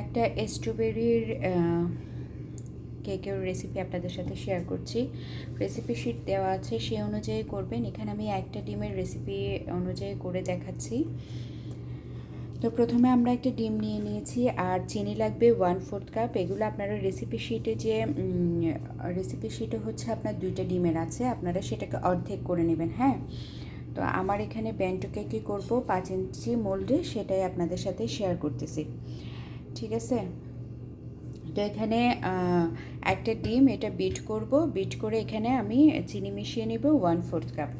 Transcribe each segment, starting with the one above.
একটা স্ট্রবেরির কেকের রেসিপি আপনাদের সাথে শেয়ার করছি। রেসিপি শিট দেওয়া আছে, সেই অনুযায়ী করবেন। এখানে আমি একটা ডিমের রেসিপি অনুযায়ী করে দেখাচ্ছি। তো প্রথমে আমরা একটা ডিম নিয়ে নিয়েছি, আর চিনি লাগবে 1/4 কাপ। এগুলো আপনারা রেসিপি শিটে রেসিপি শিটে হচ্ছে আপনার 2টা ডিমের আছে, আপনারা সেটাকে অর্ধেক করে নেবেন। হ্যাঁ, তো আমার এখানে বেন্টো কেকই করবো 5 ইঞ্চি মোল্ডে, সেটাই আপনাদের সাথে শেয়ার করতেছি। ঠিক আছে, তো এখানে একটা ডিম এটা বিট করব। বিট করে এখানে আমি চিনি মিশিয়ে নেব 1/4 কাপ।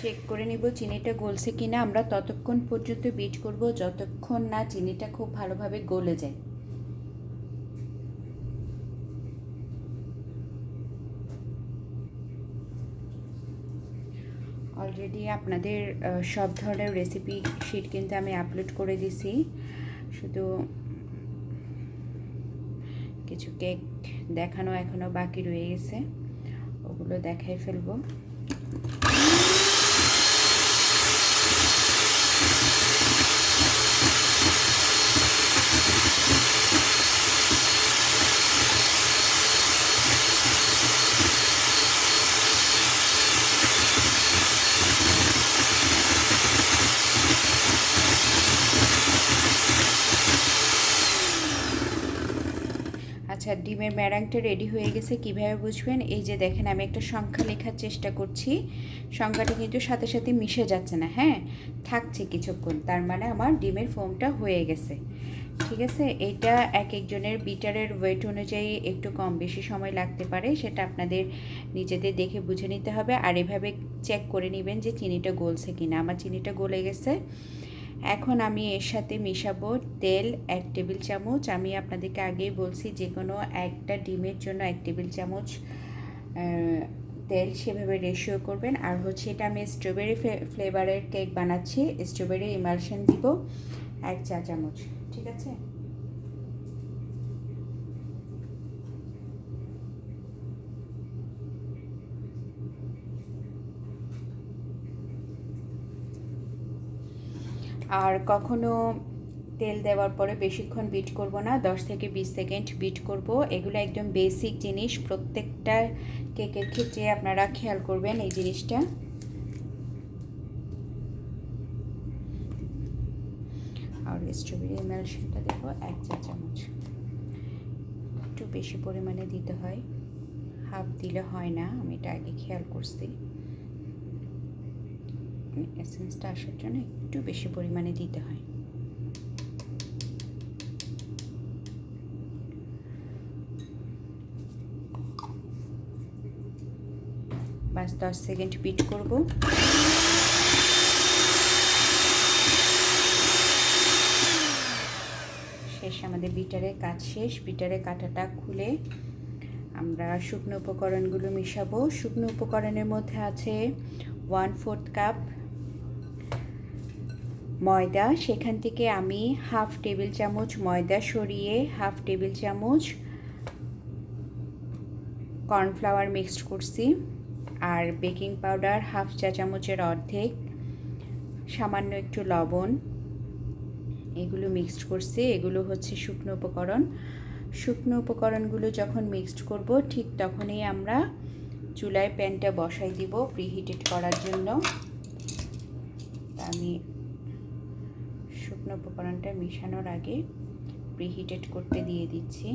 চেক করে নিব চিনিটা গলছে কিনা। আমরা ততক্ষণ পর্যন্ত বিট করব যতক্ষণ না চিনিটা খুব ভালোভাবে গলে যায়। অলরেডি আপনাদের সব ধরনের রেসিপি শিট কিন্তু আমি আপলোড করে দিছি, শুধু কিছু কেক দেখানো এখনও বাকি রয়ে গেছে, ওগুলো দেখাই ফেলবো। আচ্ছা, ডিমের ম্যারাংটা রেডি হয়ে গেছে। কিভাবে বুঝবেন? এই যে দেখেন, আমি একটা সংখ্যা লেখার চেষ্টা করছি, সংখ্যাটা কিন্তু সাথে সাথে মিশে যাচ্ছে না। হ্যাঁ, থাকছে কিছুক্ষণ, তার মানে আমার ডিমের ফোমটা হয়ে গেছে। ঠিক আছে, এইটা এক একজনের বিটারের ওয়েট অনুযায়ী একটু কম বেশি সময় লাগতে পারে, সেটা আপনাদের নিজেদের দেখে বুঝে নিতে হবে। আর এভাবে চেক করে নেবেন যে চিনিটা গলছে কিনা। আমার চিনিটা গলে গেছে। এখন আমি এর সাথে মিশাবো তেল 1 টেবিল চামচ। আমি আপনাদেরকে আগেই বলছি যে কোনো একটা ডিমের জন্য 1 টেবিল চামচ তেল সেভাবে রেশিও করবেন। আর হচ্ছে এটা আমি স্ট্রবেরি ফ্লেভারের কেক বানাচ্ছি, স্ট্রবেরি ইমালশন দিব 1 চা চামচ। ঠিক আছে, আর কখনো তেল দেওয়ার পরে বেশিক্ষণ বিট করব না, 10 থেকে 20 সেকেন্ড বিট করব। এগুলো একদম বেসিক জিনিস, প্রত্যেকটা কেকের ক্ষেত্রে আপনারা খেয়াল করবেন এই জিনিসটা। আর স্ট্রবেরি এমালশনটা দেব 1 চা চামচ। একটু বেশি পরিমাণে দিতে হয়, হাফ দিলে হয় না, আমি এটা আগে খেয়াল করছি। এসেন্সটা আসার জন্য একটু বেশি পরিমাণে দিতে হয়। বাস 10 সেকেন্ড বিট করব। শেষ, আমাদের বিটারের কাজ শেষ। বিটারের কাঁটাটা খুলে আমরা শুকনো উপকরণগুলো মিশাবো। শুকনো উপকরণের মধ্যে আছে 1/4 কাপ ময়দা, সেখান থেকে আমি হাফ টেবিল চামচ ময়দা সরিয়ে হাফ টেবিল চামচ কর্নফ্লাওয়ার মিক্সড করছি। আর বেকিং পাউডার হাফ চা চামচের অর্ধেক, সামান্য একটু লবণ, এগুলো মিক্সড করছি। এগুলো হচ্ছে শুকনো উপকরণ। শুকনো উপকরণগুলো যখন মিক্সড করব ঠিক তখনই আমরা চুলায় প্যানটা বসাই দিব প্রিহিটেড করার জন্য। আমি শুকনো উপকরণটা মিশানোর আগে প্রিহিটেড করতে দিয়ে দিচ্ছি।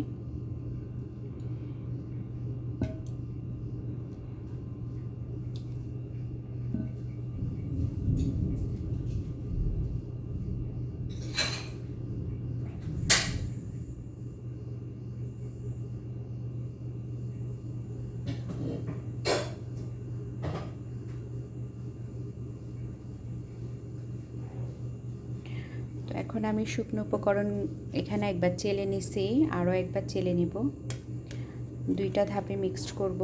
তো এখন আমি শুকনো উপকরণ এখানে একবার চেলে নিছি, আরও একবার চেলে নিব। দুইটা ধাপে মিক্সড করব।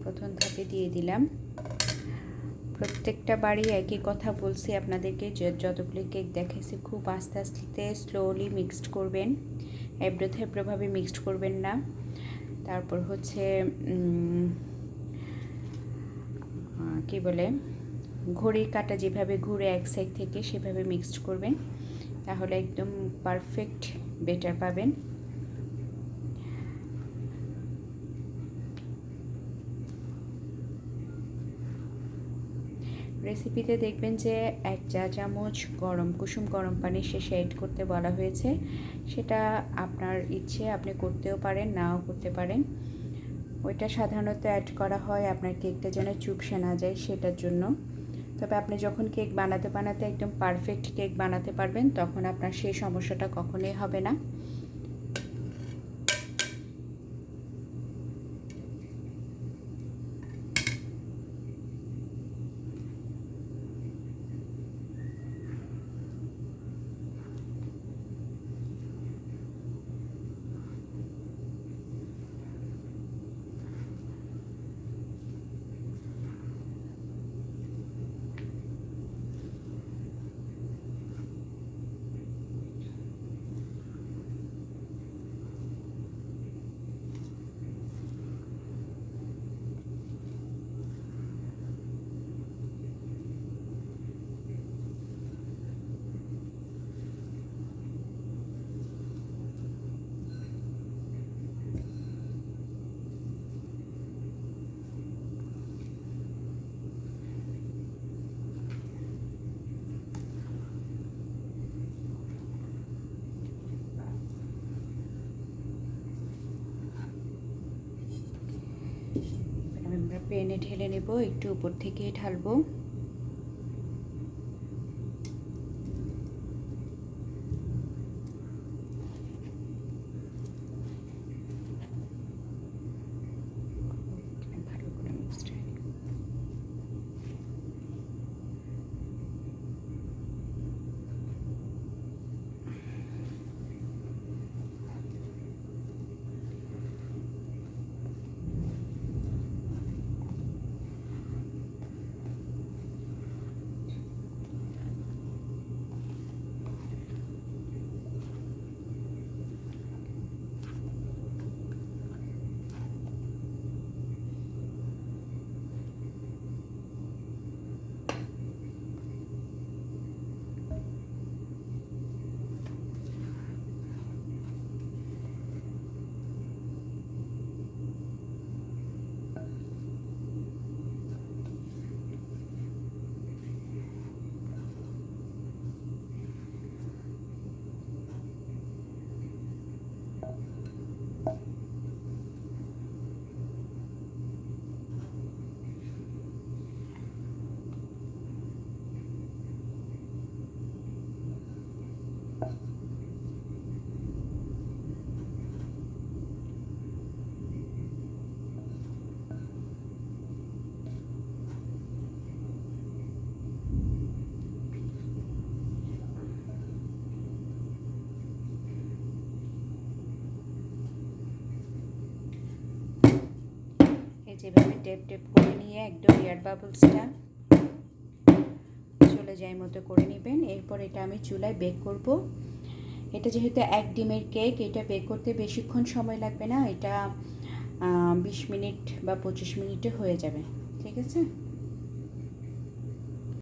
প্রথম ধাপে দিয়ে দিলাম। প্রত্যেকটা বাড়ি একই কথা বলছি আপনাদেরকে, যতগুলি কেক দেখাইছি খুব আস্তে আস্তে স্লোলি মিক্সড করবেন, এবড়ো থেবড়োভাবে মিক্সড করবেন না। তারপর হচ্ছে কি বলে, ঘড়ির কাঁটা যেভাবে ঘুরে এক সাইড থেকে সেভাবে মিক্সড করবেন, তাহলে একদম পারফেক্ট বেটার পাবেন। রেসিপিতে দেখবেন যে 1 চা চামচ কুসুম গরম পানি শেষে অ্যাড করতে বলা হয়েছে। সেটা আপনার ইচ্ছে, আপনি করতেও পারেন, নাও করতে পারেন। ওইটা সাধারণত অ্যাড করা হয় আপনার কেকটা যেন চুপসে না যায় সেটার জন্য। তবে আপনি যখন কেক বানাতে বানাতে একদম পারফেক্ট কেক বানাতে পারবেন, তখন আপনার সেই সমস্যাটা কখনোই হবে না। আমরা প্যানে ঢেলে নেব, একটু উপর থেকে ঢালবো। যেভাবে টেপ টেপ করে নিয়ে একদম এয়ার বাবলসটা চলে যায় মতো করে নেবেন। এরপর এটা আমি চুলায় বেক করব। এটা যেহেতু 1 ডিমের কেক, এটা বেক করতে বেশিক্ষণ সময় লাগবে না, এটা 20 মিনিট বা 25 মিনিটে হয়ে যাবে। ঠিক আছে।